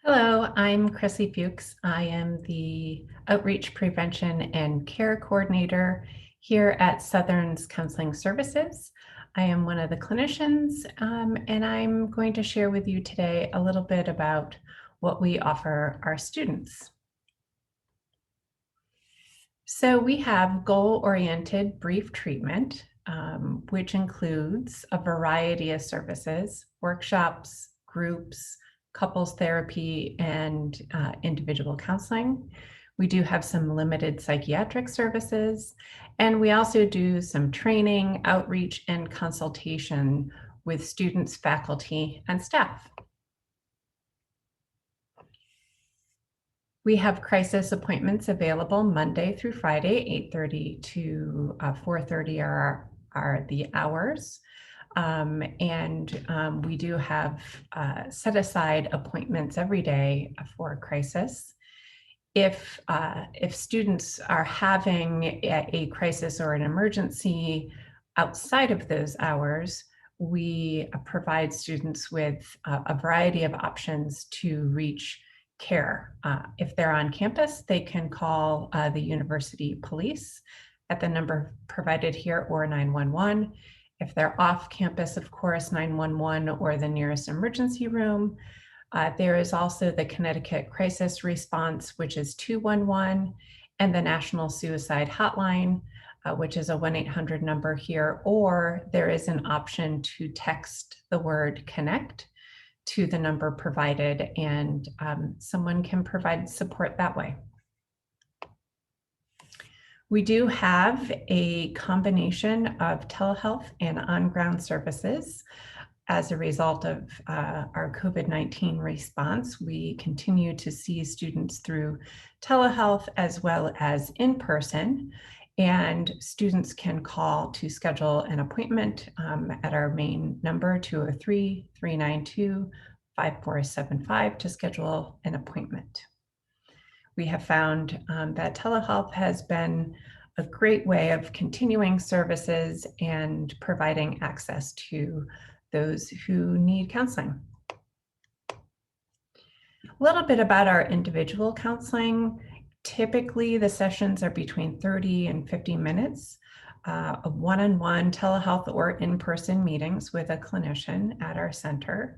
Hello, I'm Chrissy Fuchs. I am the Outreach Prevention and Care Coordinator here at Southern's Counseling Services. I am one of the clinicians, and I'm going to share with you today a little bit about what we offer our students. So we have goal-oriented brief treatment, which includes a variety of services, workshops, groups, couples therapy, and individual counseling. We do have some limited psychiatric services, and we also do some training, outreach, and consultation with students, faculty, and staff. We have crisis appointments available Monday through Friday, 8:30 to 4:30 are the hours. We do have set aside appointments every day for crisis. If students are having a crisis or an emergency outside of those hours, we provide students with a variety of options to reach care. If they're on campus, they can call the university police at the number provided here or 911. If they're off campus, of course, 911 or the nearest emergency room. There is also the Connecticut Crisis Response, which is 211, and the National Suicide Hotline, which is a 1-800 number here, or there is an option to text the word connect to the number provided, and someone can provide support that way. We do have a combination of telehealth and on-ground services. As a result of our COVID-19 response, we continue to see students through telehealth as well as in person, and students can call to schedule an appointment at our main number, 203-392-5475, to schedule an appointment. We have found that telehealth has been a great way of continuing services and providing access to those who need counseling. A little bit about our individual counseling. Typically, the sessions are between 30 and 50 minutes of one-on-one telehealth or in-person meetings with a clinician at our center.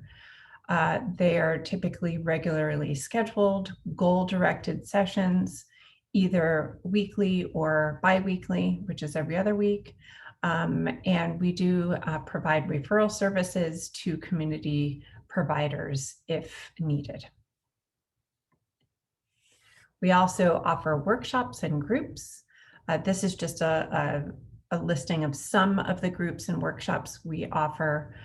They are typically regularly scheduled, goal-directed sessions, either weekly or bi-weekly, which is every other week. And we do provide referral services to community providers if needed. We also offer workshops and groups. This is just a listing of some of the groups and workshops we offer.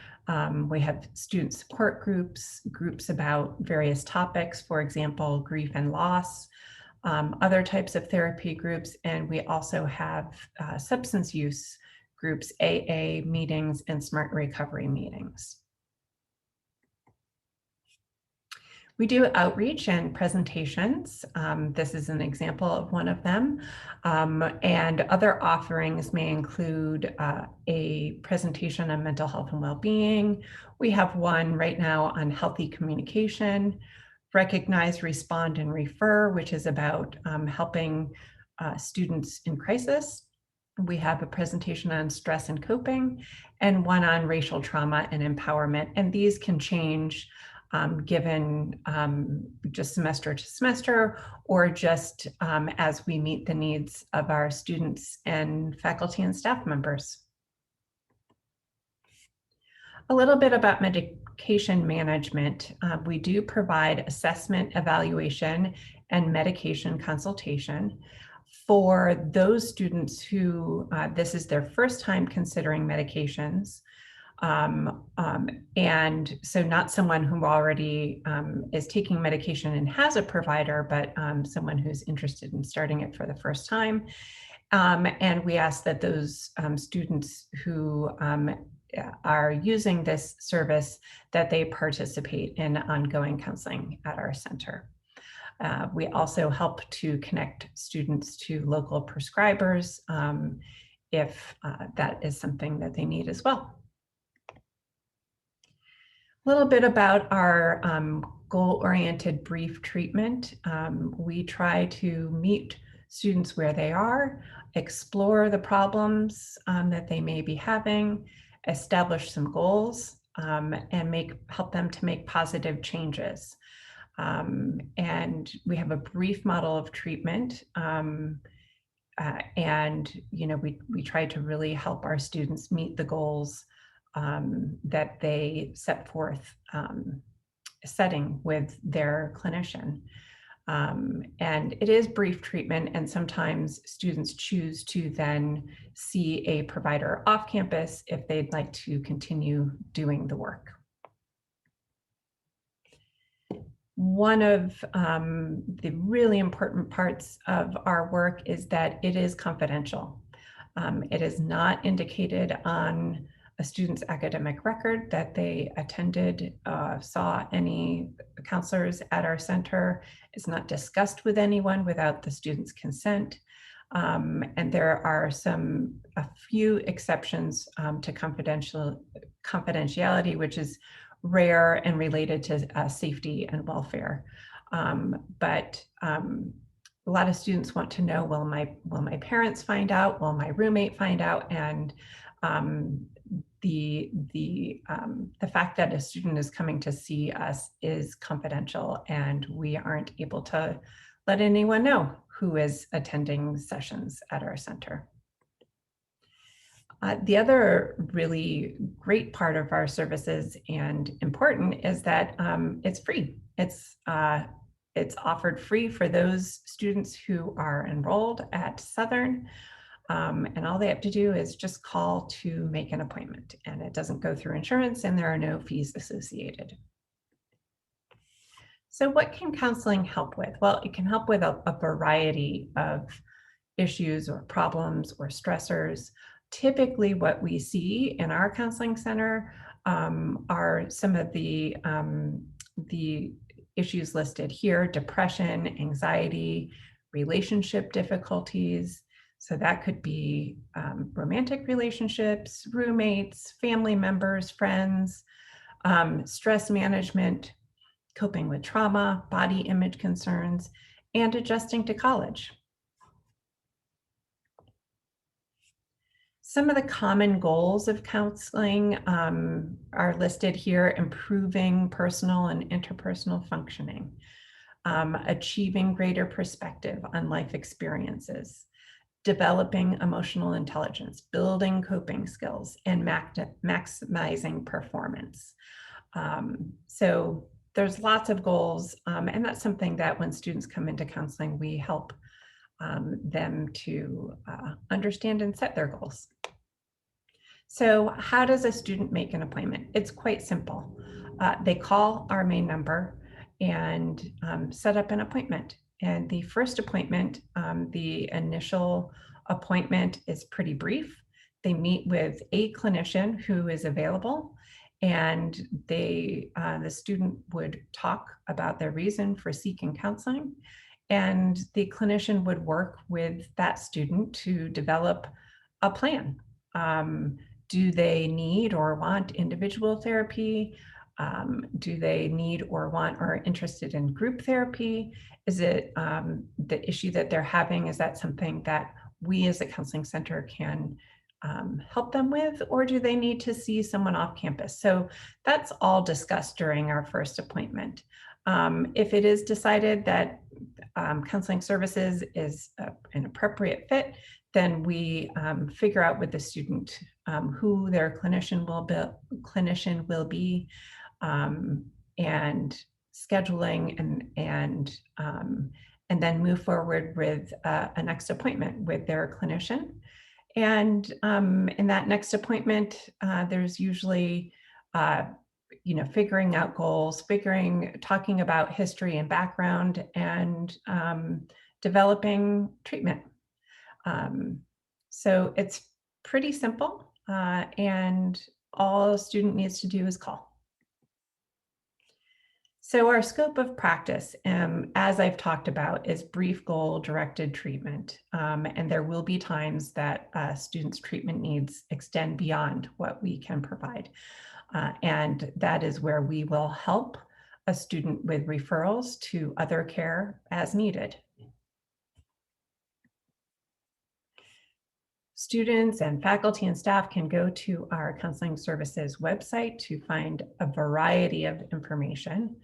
We have student support groups, groups about various topics, for example, grief and loss, other types of therapy groups, and we also have substance use groups, AA meetings, and SMART recovery meetings. We do outreach and presentations. This is an example of one of them. And other offerings may include a presentation on mental health and well-being. We have one right now on healthy communication, recognize, respond, and refer, which is about helping students in crisis. We have a presentation on stress and coping, and one on racial trauma and empowerment. And these can change given just semester to semester, or just as we meet the needs of our students and faculty and staff members. A little bit about medication management. We do provide assessment, evaluation, and medication consultation for those students who this is their first time considering medications. And so not someone who already is taking medication and has a provider, but someone who's interested in starting it for the first time. And we ask that those students who are using this service, that they participate in ongoing counseling at our center. We also help to connect students to local prescribers if that is something that they need as well. A little bit about our goal-oriented brief treatment. We try to meet students where they are, explore the problems that they may be having, establish some goals, and help them to make positive changes. And we have a brief model of treatment. And we try to really help our students meet the goals that they set forth, setting with their clinician. And it is brief treatment, and sometimes students choose to then see a provider off campus if they'd like to continue doing the work. One of the really important parts of our work is that it is confidential. It is not indicated on a student's academic record that they attended, saw any counselors at our center. It's not discussed with anyone without the student's consent. And there are a few exceptions to confidentiality, which is rare and related to safety and welfare. But a lot of students want to know, will my parents find out? Will my roommate find out? And the fact that a student is coming to see us is confidential, and we aren't able to let anyone know who is attending sessions at our center. The other really great part of our services and important is that it's free. It's offered free for those students who are enrolled at Southern, and all they have to do is just call to make an appointment, and it doesn't go through insurance, and there are no fees associated. So what can counseling help with? Well, it can help with a variety of issues or problems or stressors. Typically, what we see in our counseling center are some of the issues listed here: depression, anxiety, relationship difficulties. So that could be romantic relationships, roommates, family members, friends, stress management, coping with trauma, body image concerns, and adjusting to college. Some of the common goals of counseling are listed here: improving personal and interpersonal functioning, achieving greater perspective on life experiences, developing emotional intelligence, building coping skills, and maximizing performance. So there's lots of goals, and that's something that when students come into counseling, we help them to understand and set their goals. So how does a student make an appointment? It's quite simple. They call our main number and set up an appointment. And the first appointment, the initial appointment, is pretty brief. They meet with a clinician who is available, and the student would talk about their reason for seeking counseling, and the clinician would work with that student to develop a plan. Do they need or want individual therapy? Do they need or want or are interested in group therapy? Is it the issue that they're having? Is that something that we as a counseling center can help them with, or do they need to see someone off campus? So that's all discussed during our first appointment. If it is decided that counseling services is an appropriate fit, then we figure out with the student who their clinician will be, and scheduling, and then move forward with a next appointment with their clinician. And in that next appointment, there's usually figuring out goals, talking about history and background, and developing treatment. So it's pretty simple, and all a student needs to do is call. So our scope of practice, as I've talked about, is brief goal-directed treatment. And there will be times that students' treatment needs extend beyond what we can provide. And that is where we will help a student with referrals to other care as needed. Students and faculty and staff can go to our counseling services website to find a variety of information.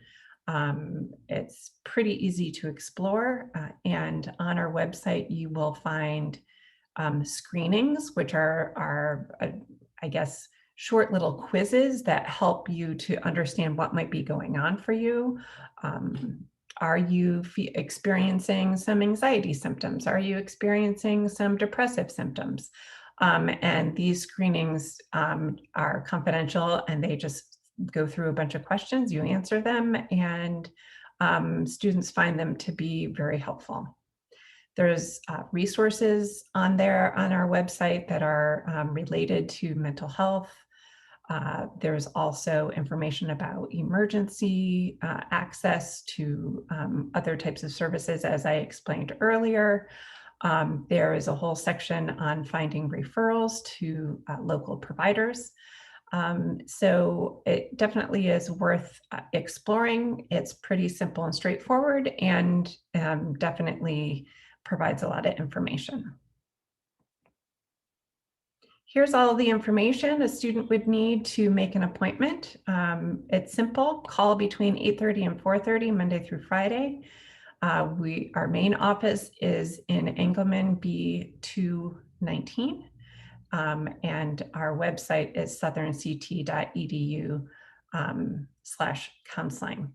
It's pretty easy to explore, and on our website you will find screenings, which are I guess, short little quizzes that help you to understand what might be going on for you. Um, are you experiencing some anxiety symptoms? Are you experiencing some depressive symptoms? And these screenings are confidential, and they just go through a bunch of questions. You answer them, and students find them to be very helpful. There's resources on there on our website that are related to mental health. There's also information about emergency access to other types of services, as I explained earlier. There is a whole section on finding referrals to local providers. So it definitely is worth exploring. It's pretty simple and straightforward, and definitely provides a lot of information. Here's all the information a student would need to make an appointment. It's simple. Call between 8:30 and 4:30, Monday through Friday. Our main office is in Engelman B219, and our website is southernct.edu/counseling.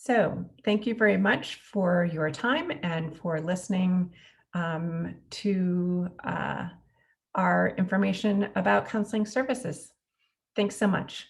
So thank you very much for your time and for listening to our information about counseling services. Thanks so much.